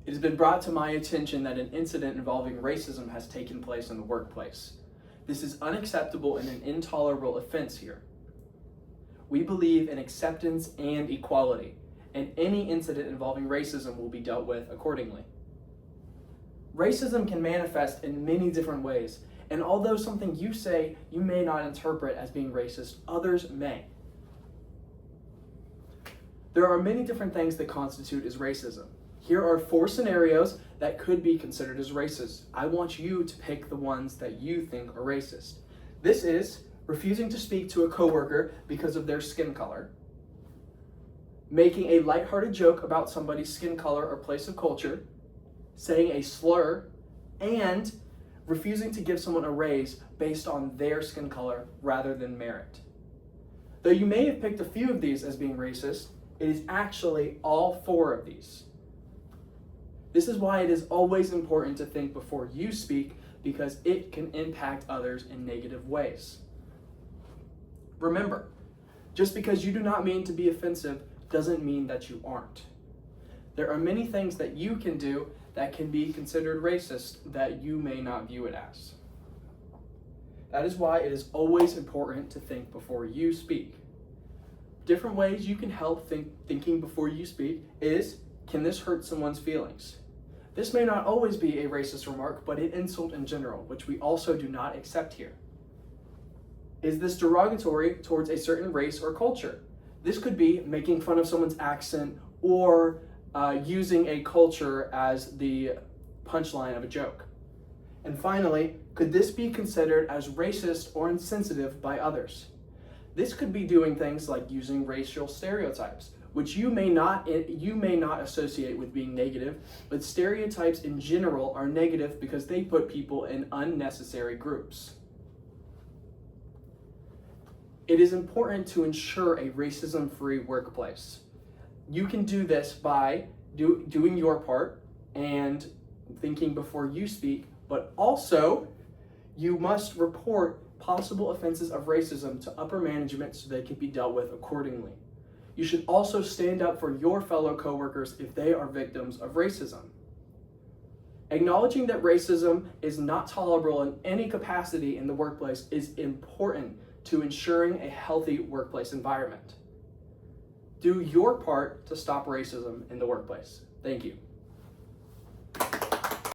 It has been brought to my attention that an incident involving racism has taken place in the workplace. This is unacceptable and an intolerable offense here. We believe in acceptance and equality, and any incident involving racism will be dealt with accordingly. Racism can manifest in many different ways, and although something you say you may not interpret as being racist, others may. There are many different things that constitute as racism. Here are 4 scenarios that could be considered as racist. I want you to pick the ones that you think are racist. This is refusing to speak to a coworker because of their skin color, making a lighthearted joke about somebody's skin color or place of culture, saying a slur, and refusing to give someone a raise based on their skin color rather than merit. Though you may have picked a few of these as being racist, it is actually all 4 of these. This is why it is always important to think before you speak, because it can impact others in negative ways. Remember, just because you do not mean to be offensive doesn't mean that you aren't. There are many things that you can do that can be considered racist that you may not view it as. That is why it is always important to think before you speak. Different ways you can help thinking before you speak is, can this hurt someone's feelings? This may not always be a racist remark, but an insult in general, which we also do not accept here. Is this derogatory towards a certain race or culture? This could be making fun of someone's accent or using a culture as the punchline of a joke. And finally, could this be considered as racist or insensitive by others? This could be doing things like using racial stereotypes, which you may not associate with being negative, but stereotypes in general are negative because they put people in unnecessary groups. It is important to ensure a racism-free workplace. You can do this by doing your part and thinking before you speak, but also you must report possible offenses of racism to upper management so they can be dealt with accordingly. You should also stand up for your fellow coworkers if they are victims of racism. Acknowledging that racism is not tolerable in any capacity in the workplace is important to ensuring a healthy workplace environment. Do your part to stop racism in the workplace. Thank you.